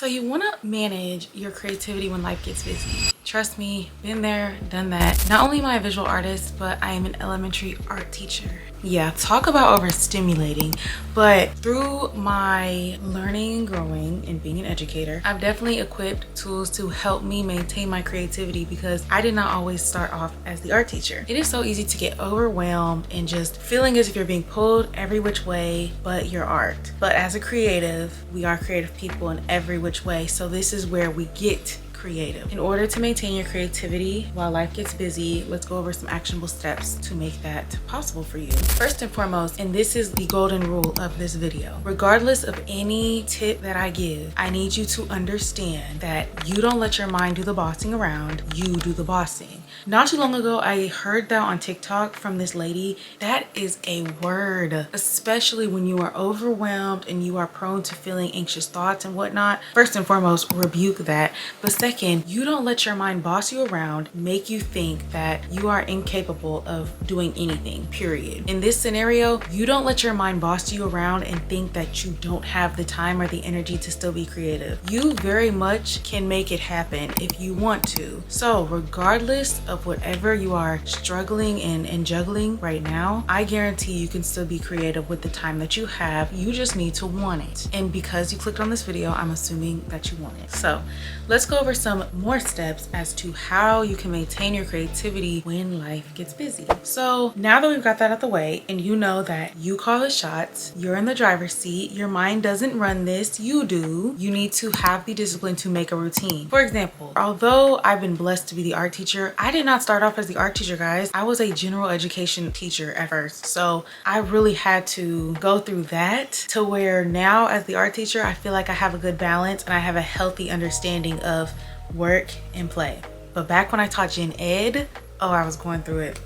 So you want to manage your creativity when life gets busy. Trust me, been there, done that. Not only am I a visual artist, but I am an elementary art teacher. Yeah, talk about overstimulating. But through my learning and growing and being an educator, I've definitely equipped tools to help me maintain my creativity because I did not always start off as the art teacher. It is so easy to get overwhelmed and just feeling as if you're being pulled every which way but your art. But as a creative, we are creative people in every which way. So this is where we get creative. In order to maintain your creativity while life gets busy, let's go over some actionable steps to make that possible for you. First and foremost, and this is the golden rule of this video, regardless of any tip that I give, I need you to understand that you don't let your mind do the bossing around, you do the bossing. Not too long ago, I heard that on TikTok from this lady. That is a word, especially when you are overwhelmed and you are prone to feeling anxious thoughts and whatnot. First and foremost, rebuke that. But second, you don't let your mind boss you around, make you think that you are incapable of doing anything, period. In this scenario, you don't let your mind boss you around and think that you don't have the time or the energy to still be creative. You very much can make it happen if you want to. So regardless of whatever you are struggling and juggling right now, I guarantee you can still be creative with the time that you have. You just need to want it. And because you clicked on this video, I'm assuming that you want it. So let's go over some more steps as to how you can maintain your creativity when life gets busy. So now that we've got that out the way and you know that you call the shots, you're in the driver's seat, your mind doesn't run this, you do, you need to have the discipline to make a routine. For example, although I've been blessed to be the art teacher, I did not start off as the art teacher, guys. I was a general education teacher at first. So I really had to go through that to where now as the art teacher, I feel like I have a good balance and I have a healthy understanding of work and play. But back when I taught gen ed, oh, I was going through it.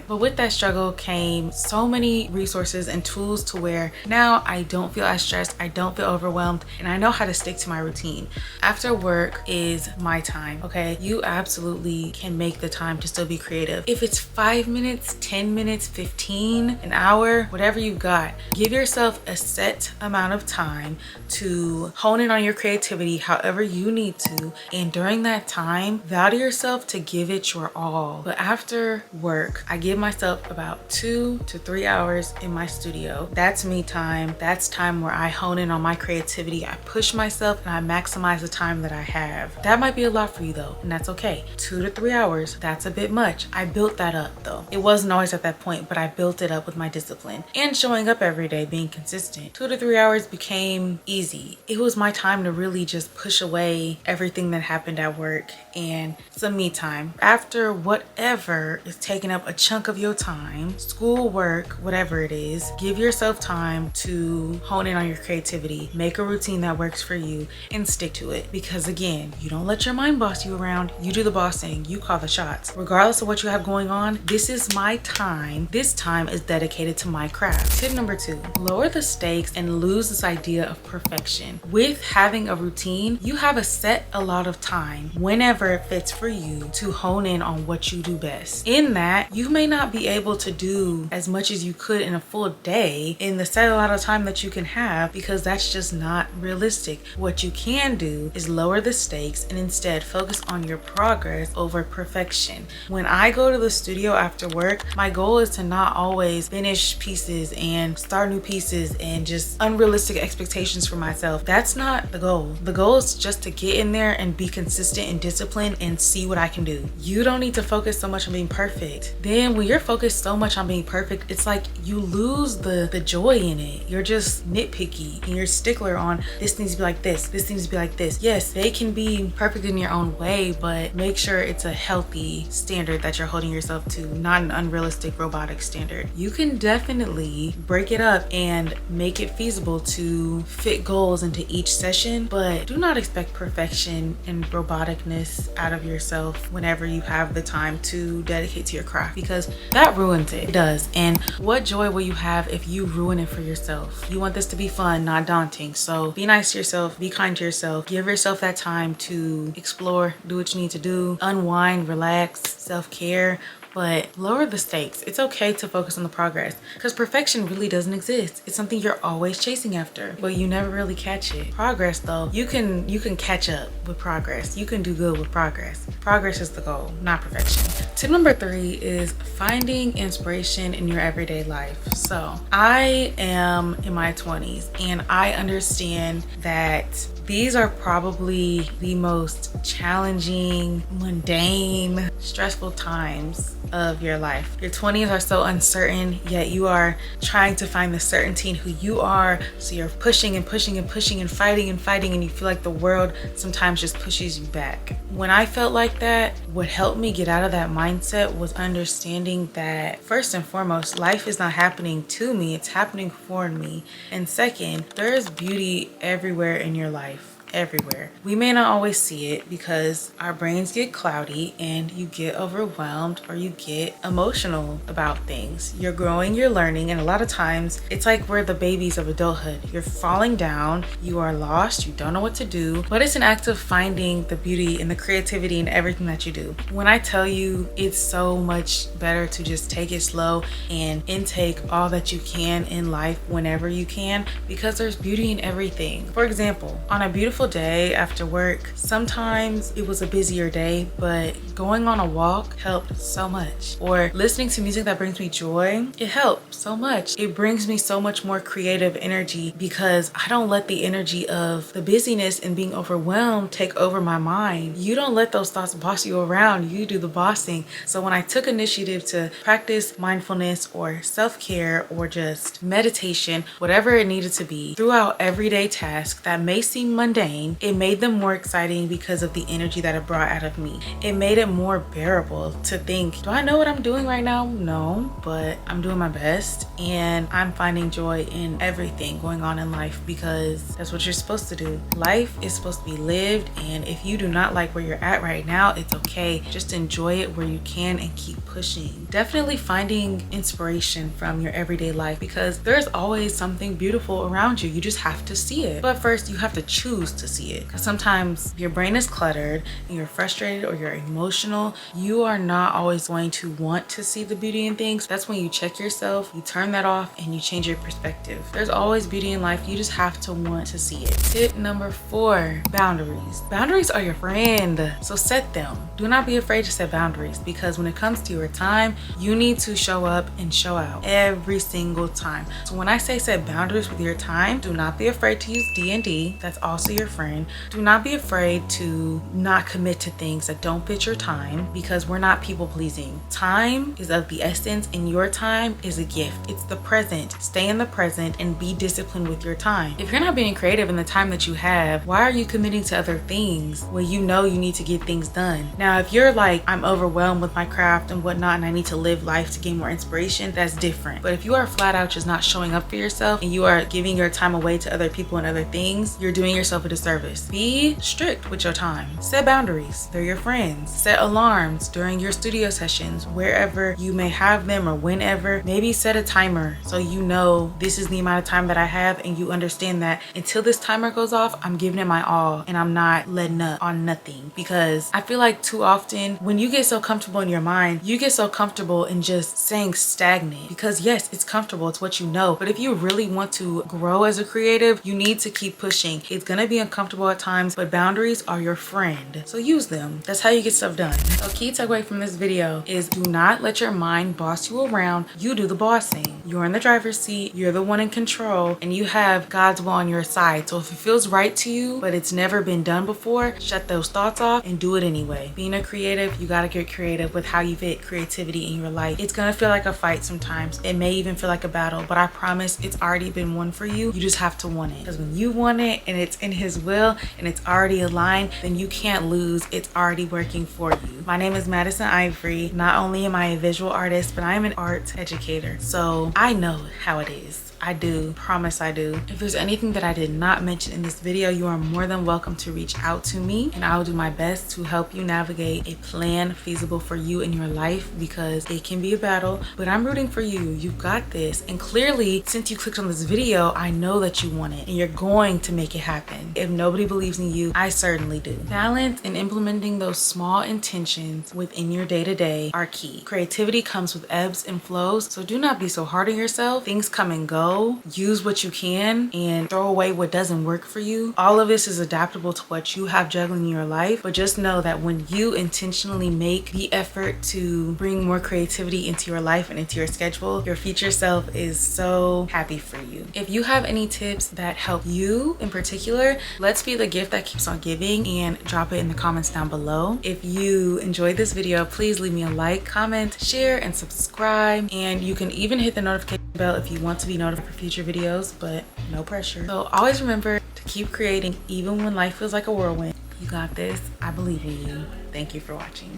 But with that struggle came so many resources and tools to where now I don't feel as stressed, I don't feel overwhelmed, and I know how to stick to my routine. After work is my time, okay? You absolutely can make the time to still be creative. If it's 5 minutes, 10 minutes, 15, an hour, whatever you've got, give yourself a set amount of time to hone in on your creativity however you need to. And during that time, vow to yourself to give it your all. But after work, I give myself about 2 to 3 hours in my studio. That's me time. That's time where I hone in on my creativity. I push myself and I maximize the time that I have. That might be a lot for you though, and that's okay. 2 to 3 hours, that's a bit much. I built that up though. It wasn't always at that point, but I built it up with my discipline and showing up every day, being consistent. 2 to 3 hours became easy. It was my time to really just push away everything that happened at work and some me time. After whatever is taking up a chunk of your time, school, work, whatever it is, give yourself time to hone in on your creativity, make a routine that works for you and stick to it. Because again, you don't let your mind boss you around, you do the bossing, you call the shots. Regardless of what you have going on, this is my time. This time is dedicated to my craft. Tip number 2, lower the stakes and lose this idea of perfection. With having a routine, you have a set a lot of time whenever it fits for you to hone in on what you do best. In that, you may not be able to do as much as you could in a full day in the set amount of time that you can have because that's just not realistic. What you can do is lower the stakes and instead focus on your progress over perfection. When I go to the studio after work, my goal is to not always finish pieces and start new pieces and just unrealistic expectations for myself. That's not the goal. The goal is just to get in there and be consistent and disciplined and see what I can do. You don't need to focus so much on being perfect. Then when you're focused so much on being perfect, it's like you lose the joy in it. You're just nitpicky and you're a stickler on this needs to be like this needs to be like this. Yes, they can be perfect in your own way, but make sure it's a healthy standard that you're holding yourself to, not an unrealistic robotic standard. You can definitely break it up and make it feasible to fit goals into each session, but do not expect perfection and roboticness out of yourself whenever you have the time to dedicate to your craft, because that ruins it. It does. And what joy will you have if you ruin it for yourself? You want this to be fun, not daunting. So be nice to yourself, be kind to yourself, give yourself that time to explore, do what you need to do, unwind, relax, self-care, but lower the stakes. It's okay to focus on the progress because perfection really doesn't exist. It's something you're always chasing after, but you never really catch it. Progress though, you can catch up with progress. You can do good with progress. Progress is the goal, not perfection. Tip number 3 is finding inspiration in your everyday life. So I am in my 20s and I understand that these are probably the most challenging, mundane, stressful times of your life. Your 20s are so uncertain, yet you are trying to find the certainty in who you are. So you're pushing and pushing and pushing and fighting, and you feel like the world sometimes just pushes you back. When I felt like that, what helped me get out of that mindset was understanding that first and foremost, life is not happening to me, it's happening for me. And second, there is beauty everywhere in your life. Everywhere. We may not always see it because our brains get cloudy and you get overwhelmed or you get emotional about things. You're growing, you're learning, and a lot of times it's like we're the babies of adulthood. You're falling down, you are lost, you don't know what to do, but it's an act of finding the beauty and the creativity in everything that you do. When I tell you it's so much better to just take it slow and intake all that you can in life whenever you can, because there's beauty in everything. For example, on a beautiful day after work, sometimes it was a busier day, but going on a walk helped so much. Or listening to music that brings me joy, it helped so much. It brings me so much more creative energy because I don't let the energy of the busyness and being overwhelmed take over my mind. You don't let those thoughts boss you around, you do the bossing. So when I took initiative to practice mindfulness or self-care or just meditation, whatever it needed to be, throughout everyday tasks that may seem mundane, it made them more exciting because of the energy that it brought out of me. It made it more bearable to think, do I know what I'm doing right now? No, but I'm doing my best and I'm finding joy in everything going on in life because that's what you're supposed to do. Life is supposed to be lived, and if you do not like where you're at right now, it's okay. Just enjoy it where you can and keep pushing. Definitely finding inspiration from your everyday life because there's always something beautiful around you. You just have to see it. But first, you have to choose to see it, because sometimes your brain is cluttered and you're frustrated or you're emotional. You are not always going to want to see the beauty in things. That's when you check yourself, you turn that off, and you change your perspective. There's always beauty in life. You just have to want to see it. Tip number 4, boundaries. Boundaries are your friend, so set them. Do not be afraid to set boundaries, because when it comes to your time, you need to show up and show out every single time. So when I say set boundaries with your time, do not be afraid to use D&D. That's also your friend. Do not be afraid to not commit to things that don't fit your time, because we're not people pleasing. Time is of the essence and your time is a gift. It's the present. Stay in the present and be disciplined with your time. If you're not being creative in the time that you have, why are you committing to other things when you know you need to get things done? Now, if you're like, I'm overwhelmed with my craft and whatnot and I need to live life to gain more inspiration, that's different. But if you are flat out just not showing up for yourself and you are giving your time away to other people and other things, you're doing yourself a disservice. Be strict with your time. Set boundaries. They're your friends. Set alarms during your studio sessions, wherever you may have them or whenever. Maybe set a timer so you know this is the amount of time that I have, and you understand that until this timer goes off, I'm giving it my all and I'm not letting up on nothing. Because I feel like too often when you get so comfortable in your mind, you get so comfortable in just staying stagnant, because yes, it's comfortable, it's what you know. But if you really want to grow as a creative, you need to keep pushing. It's gonna be uncomfortable at times, but boundaries are your friend, so use them. That's how you get stuff done. So key takeaway from this video is do not let your mind boss you around. You do the bossing. You're in the driver's seat, you're the one in control, and you have God's will on your side. So if it feels right to you but it's never been done before, shut those thoughts off and do it anyway. Being a creative, you gotta get creative with how you fit creativity in your life. It's gonna feel like a fight sometimes. It may even feel like a battle, but I promise it's already been won for you. You just have to want it, because when you want it and it's in His will and it's already aligned, then you can't lose. It's already working for you. My name is Madison Ivory. Not only am I a visual artist, but I am an art educator. So I know how it is. I do, promise I do. If there's anything that I did not mention in this video, you are more than welcome to reach out to me, and I will do my best to help you navigate a plan feasible for you in your life, because it can be a battle, but I'm rooting for you. You've got this. And clearly, since you clicked on this video, I know that you want it and you're going to make it happen. If nobody believes in you, I certainly do. Balance and implementing those small intentions within your day-to-day are key. Creativity comes with ebbs and flows, so do not be so hard on yourself. Things come and go. Use what you can and throw away what doesn't work for you. All of this is adaptable to what you have juggling in your life, but just know that when you intentionally make the effort to bring more creativity into your life and into your schedule, your future self is so happy for you. If you have any tips that help you in particular, let's be the gift that keeps on giving, and drop it in the comments down below. If you enjoyed this video, please leave me a like, comment, share, and subscribe. And you can even hit the notification bell if you want to be notified for future videos, but no pressure. So always remember to keep creating even when life feels like a whirlwind. You got this. I believe in you. Thank you for watching.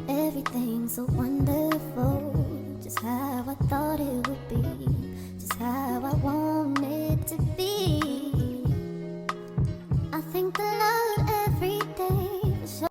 Everything's so wonderful, just how I thought it would be.